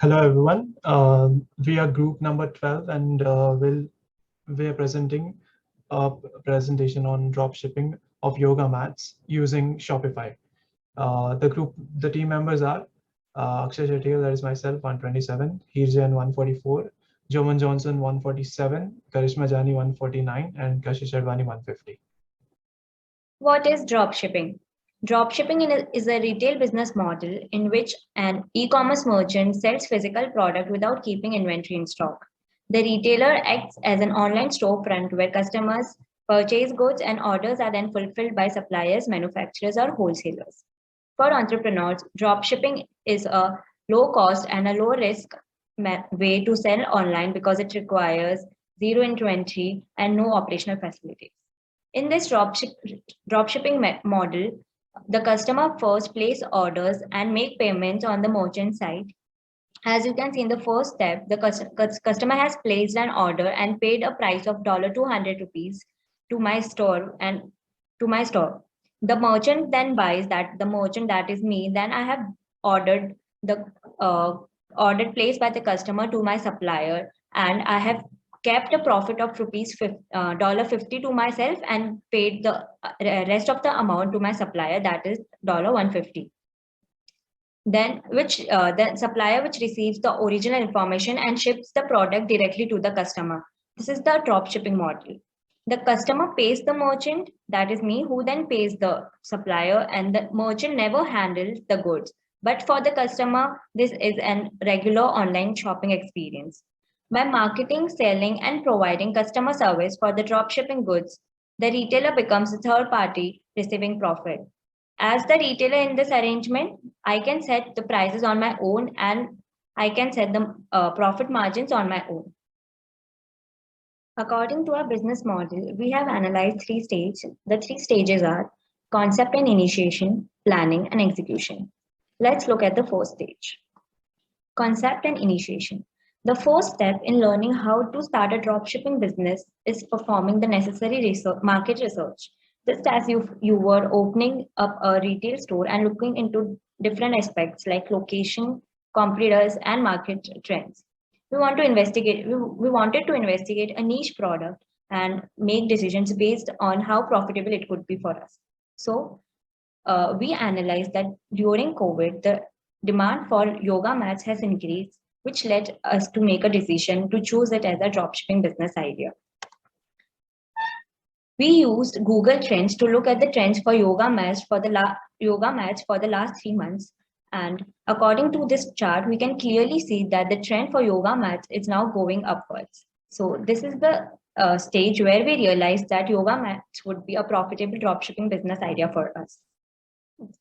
Hello everyone. We are group number 12 and we are presenting a presentation on drop shipping of yoga mats using Shopify. The team members are Akshay Shetty, that is myself, 127, PRJM 144, Joman Johnson 147, Karishma Jani 149, and Kashish Advani 150. What is dropshipping? Dropshipping is a retail business model in which an e-commerce merchant sells physical product without keeping inventory in stock. The retailer acts as an online storefront where customers purchase goods and orders are then fulfilled by suppliers, manufacturers, or wholesalers. For entrepreneurs, dropshipping is a low cost and a low risk way to sell online because it requires zero inventory and no operational facilities. In this dropshipping model, the customer first place orders and make payments on the merchant side. As you can see in the first step, the customer has placed an order and paid a price of $200 to my store and to my store. The merchant then buys that the merchant, that is me, then I have ordered the ordered placed by the customer to my supplier, and I have kept a profit of $50 to myself and paid the rest of the amount to my supplier, that is $150. Then the supplier which receives the original information and ships the product directly to the customer. This is the drop shipping model. The customer pays the merchant, that is me, who then pays the supplier, and the merchant never handles the goods. But for the customer, this is a regular online shopping experience. By marketing, selling, and providing customer service for the drop shipping goods, the retailer becomes a third party receiving profit. As the retailer in this arrangement, I can set the prices on my own and I can set the profit margins on my own. According to our business model, we have analyzed three stages. The three stages are concept and initiation, planning, and execution. Let's look at the first stage. Concept and initiation. The first step in learning how to start a dropshipping business is performing the necessary market research. Just as you were opening up a retail store and looking into different aspects like location, competitors, and market trends. We wanted to investigate a niche product and make decisions based on how profitable it could be for us. So we analyzed that during COVID, the demand for yoga mats has increased, which led us to make a decision to choose it as a dropshipping business idea. We used Google Trends to look at the trends for yoga mats for the last 3 months. And according to this chart, we can clearly see that the trend for yoga mats is now going upwards. So this is the stage where we realized that yoga mats would be a profitable dropshipping business idea for us.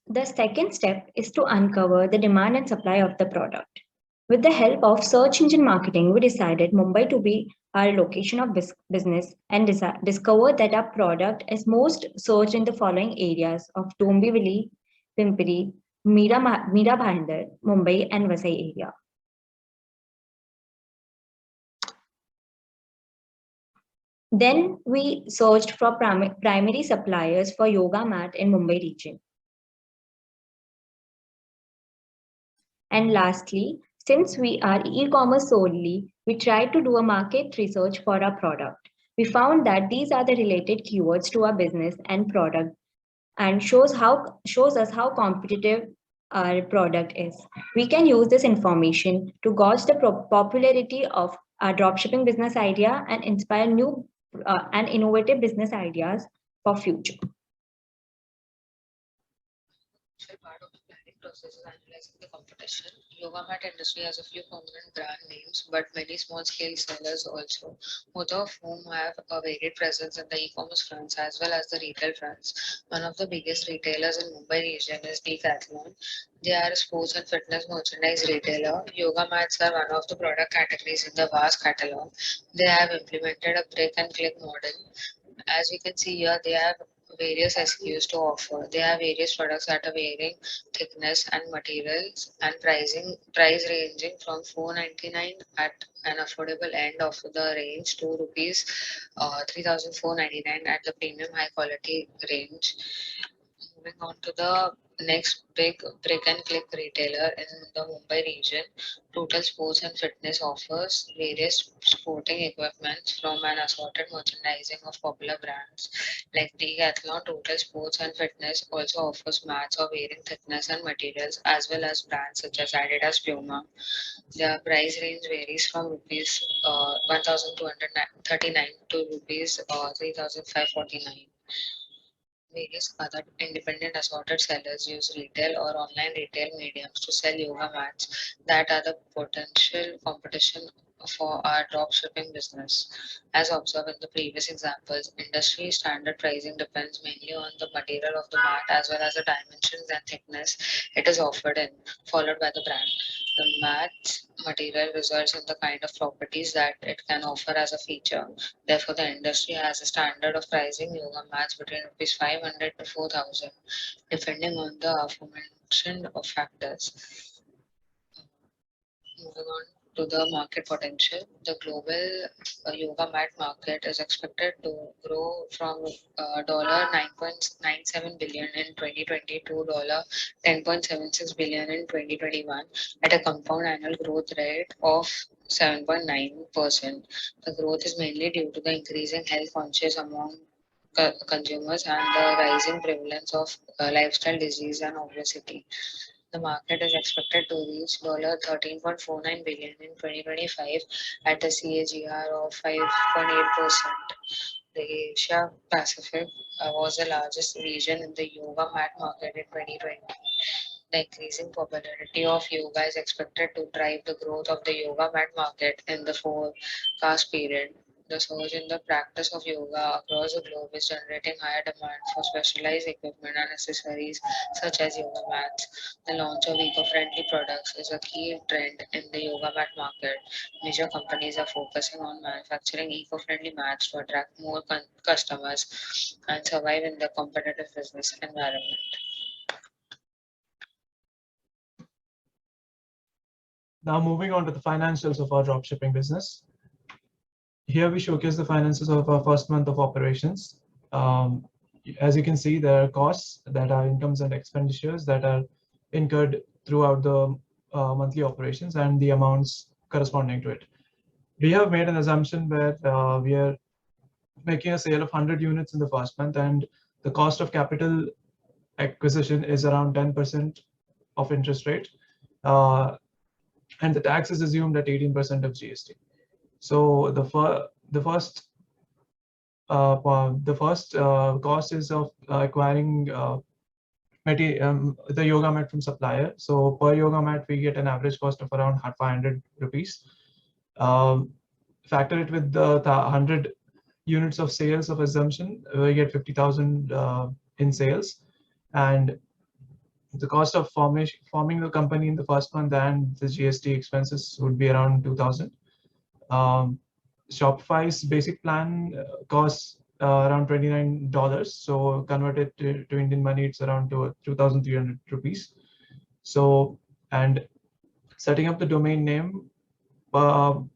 The second step is to uncover the demand and supply of the product. With the help of search engine marketing, we decided Mumbai to be our location of business and discovered that our product is most searched in the following areas of Dombivli, Pimpri, Mira Bhayandar, Mumbai, and Vasai area. Then we searched for primary suppliers for yoga mat in Mumbai region. And lastly, since we are e-commerce solely, we tried to do a market research for our product. We found that these are the related keywords to our business and product and shows us how competitive our product is. We can use this information to gauge the popularity of our dropshipping business idea and inspire new and innovative business ideas for future. Part of the planning process is analyzing the competition. Yoga mat industry has a few prominent brand names, but many small-scale sellers also, both of whom have a varied presence in the e-commerce fronts as well as the retail fronts. One of the biggest retailers in Mumbai region is Decathlon. They are a sports and fitness merchandise retailer. Yoga mats are one of the product categories in the vast catalog. They have implemented a brick and click model. As we can see here, they have various SKUs to offer. They have various products at a varying thickness and materials and price ranging from $499 at an affordable end of the range to rupees 3,499 at the premium high quality range. Moving on to the next big brick and click retailer in the Mumbai region. Total Sports and Fitness offers various sporting equipment from an assorted merchandising of popular brands like Decathlon. Total Sports and Fitness also offers mats of varying thickness and materials as well as brands such as Adidas, Puma. The price range varies from rupees 1,239 to rupees 3,549. Various other independent assorted sellers use retail or online retail mediums to sell yoga mats that are the potential competition for our drop shipping business. As observed in the previous examples, industry standard pricing depends mainly on the material of the mat as well as the dimensions and thickness it is offered in, followed by the brand. The mat's material results in the kind of properties that it can offer as a feature. Therefore, the industry has a standard of pricing yoga mats between rupees 500 to 4,000, depending on the aforementioned factors. Moving on to the market potential, the global yoga mat market is expected to grow from $9.97 billion in 2020 to $10.76 billion in 2021 at a compound annual growth rate of 7.9%. The growth is mainly due to the increasing health conscious among consumers and the rising prevalence of lifestyle disease and obesity. The market is expected to reach $13.49 billion in 2025 at a CAGR of 5.8%. The Asia Pacific was the largest region in the yoga mat market in 2020. The increasing popularity of yoga is expected to drive the growth of the yoga mat market in the forecast period. The surge in the practice of yoga across the globe is generating higher demand for specialized equipment and accessories such as yoga mats. The launch of eco-friendly products is a key trend in the yoga mat market. Major companies are focusing on manufacturing eco-friendly mats to attract more customers and survive in the competitive business environment. Now moving on to the financials of our dropshipping business. Here we showcase the finances of our first month of operations. As you can see, there are costs that are incomes and expenditures that are incurred throughout the monthly operations and the amounts corresponding to it. We have made an assumption where we are making a sale of 100 units in the first month, and the cost of capital acquisition is around 10% of interest rate, and the tax is assumed at 18% of GST. So the first cost is of acquiring the yoga mat from supplier. So per yoga mat we get an average cost of around 500 rupees. Factor it with the 100 units of sales of assumption, we get 50,000 in sales, and the cost of forming the company in the first month and the GST expenses would be around 2,000. Shopify's basic plan costs around $29. So converted to Indian money, it's around 2,300 rupees. So, and setting up the domain name for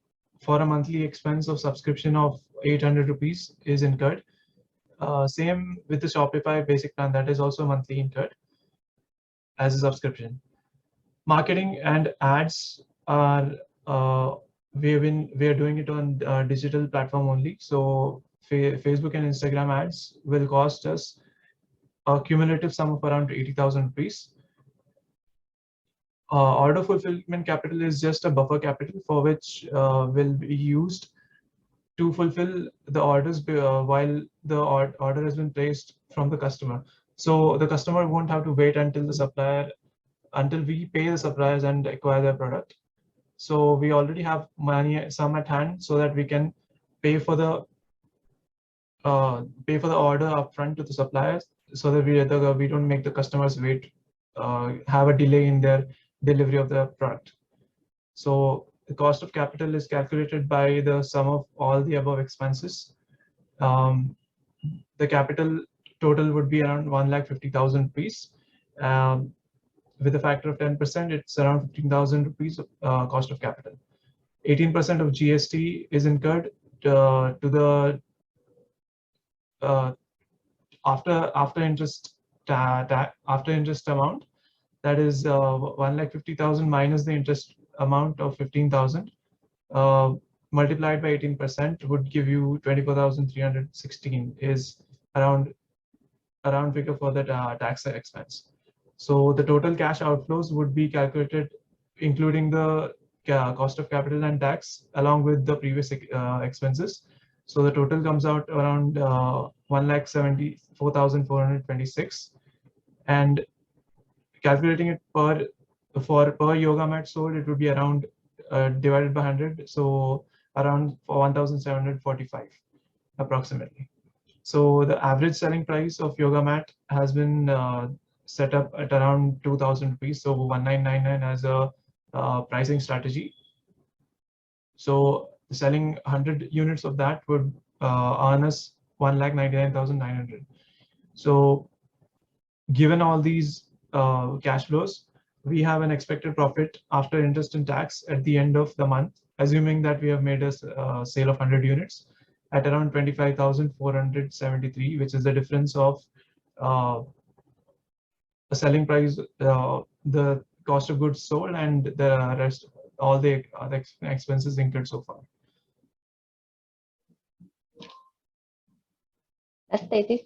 a monthly expense of subscription of 800 rupees is incurred. Same with the Shopify basic plan, that is also monthly incurred as a subscription. Marketing and ads are we are doing it on digital platform only. So Facebook and Instagram ads will cost us a cumulative sum of around 80,000 rupees. Order fulfillment capital is just a buffer capital for which will be used to fulfill the orders while the order has been placed from the customer. So the customer won't have to wait until we pay the suppliers and acquire their product. So we already have money some at hand so that we can pay for the order upfront to the suppliers, so that we don't make the customers wait, have a delay in their delivery of the product. So the cost of capital is calculated by the sum of all the above expenses. The capital total would be around 1,50,000 rupees. With a factor of 10%, it's around 15,000 rupees cost of capital. 18% of GST is incurred to the after interest after interest amount, that is 1,50,000 minus the interest amount of 15,000, multiplied by 18% would give you 24,316 is around figure for the tax expense. So the total cash outflows would be calculated including the cost of capital and tax along with the previous expenses. So the total comes out around 1,74,426, and calculating it per yoga mat sold, it would be around divided by 100, so around 1,745 approximately. So the average selling price of yoga mat has been set up at around 2,000 rupees, so 1,999 as a pricing strategy. So selling 100 units of that would earn us 1,99,900. So given all these cash flows, we have an expected profit after interest and tax at the end of the month, assuming that we have made a sale of 100 units at around 25,473, which is the difference of the selling price, the cost of goods sold, and the rest, all the other expenses included so far. Next stage is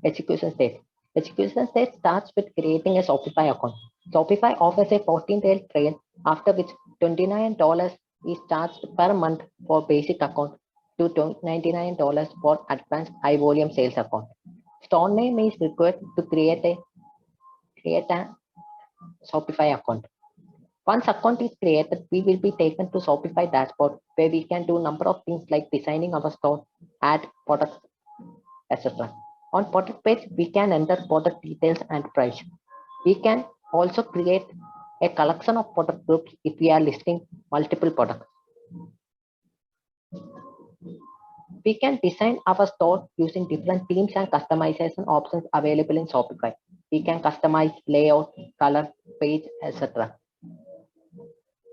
execution stage. Execution stage starts with creating a Shopify account. Shopify offers a 14-day trial, after which $29 is charged per month for basic account to $99 for advanced high volume sales account. Store name is required to create a Shopify account. Once account is created, we will be taken to Shopify dashboard, where we can do number of things like designing our store, add products, etc. On product page, we can enter product details and price. We can also create a collection of product groups if we are listing multiple products. We can design our store using different themes and customization options available in Shopify. We can customize layout, color, page, etc.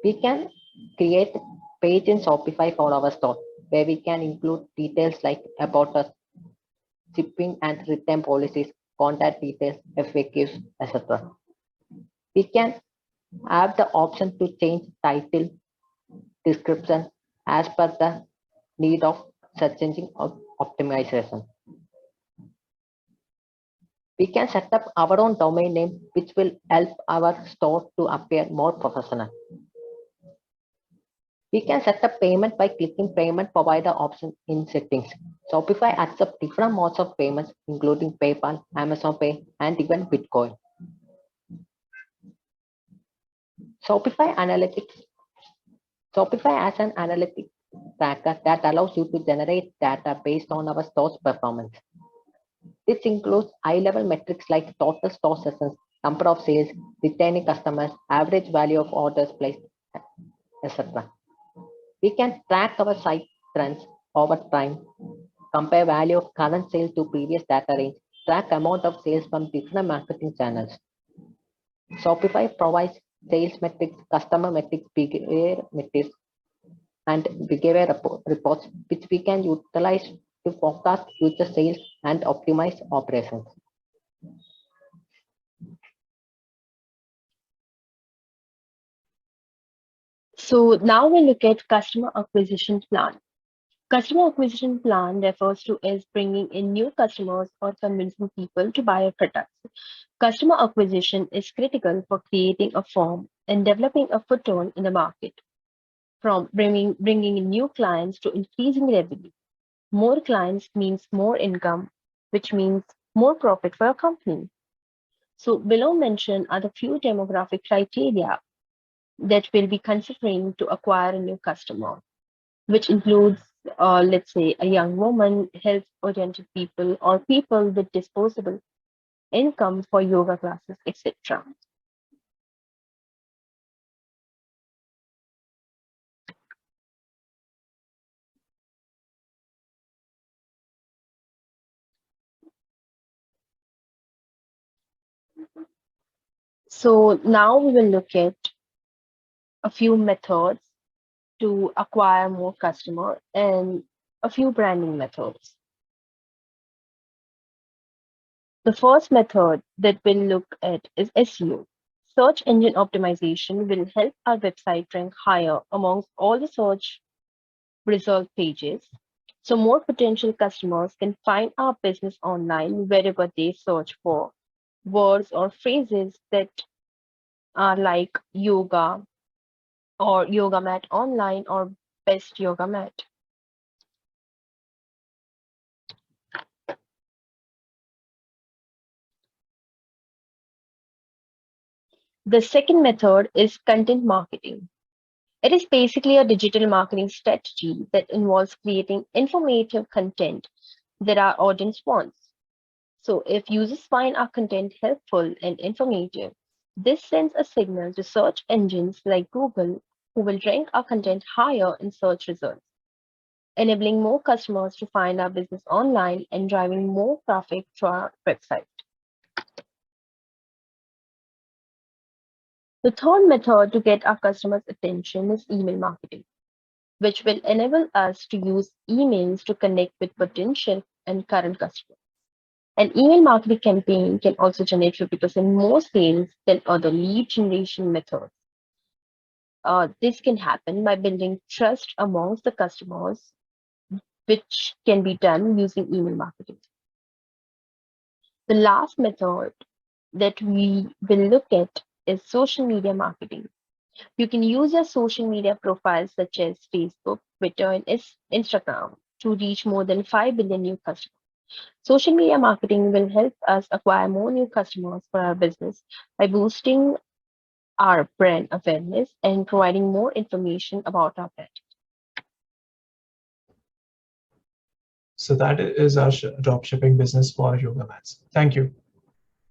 We can create page in Shopify for our store, where we can include details like about us, shipping and return policies, contact details, FAQs, etc. We can have the option to change title, description as per the need of search engine optimization. We can set up our own domain name, which will help our store to appear more professional. We can set up payment by clicking payment provider option in settings. Shopify accepts different modes of payments, including PayPal, Amazon Pay, and even Bitcoin. Shopify Analytics. Shopify has an analytics tracker that allows you to generate data based on our store's performance. This includes high-level metrics like total store sessions, number of sales, returning customers, average value of orders placed, etc. We can track our site trends over time, compare value of current sales to previous data range, track amount of sales from different marketing channels. Shopify provides sales metrics, customer metrics, behavior metrics, and behavior reports, which we can utilize to forecast future sales and optimize operations. So now we look at customer acquisition plan. Customer acquisition plan refers to is bringing in new customers or convincing people to buy your products. Customer acquisition is critical for creating a firm and developing a foothold in the market. From bringing in new clients to increasing revenue. More clients means more income, which means more profit for your company. So below mentioned are the few demographic criteria that we'll be considering to acquire a new customer, which includes, let's say, a young woman, health-oriented people, or people with disposable income for yoga classes, etc. So now we will look at a few methods to acquire more customers and a few branding methods. The first method that we'll look at is SEO. Search engine optimization will help our website rank higher amongst all the search result pages, so more potential customers can find our business online wherever they search for words or phrases that are like yoga or yoga mat online or best yoga mat. The second method is content marketing. It is basically a digital marketing strategy that involves creating informative content that our audience wants. So if users find our content helpful and informative, this sends a signal to search engines like Google, who will rank our content higher in search results, enabling more customers to find our business online and driving more traffic to our website. The third method to get our customers' attention is email marketing, which will enable us to use emails to connect with potential and current customers. An email marketing campaign can also generate 50% more sales than other lead generation methods. This can happen by building trust amongst the customers, which can be done using email marketing. The last method that we will look at is social media marketing. You can use your social media profiles such as Facebook, Twitter, and Instagram to reach more than 5 billion new customers. Social media marketing will help us acquire more new customers for our business by boosting our brand awareness and providing more information about our brand. So that is our drop shipping business for yoga mats. Thank you.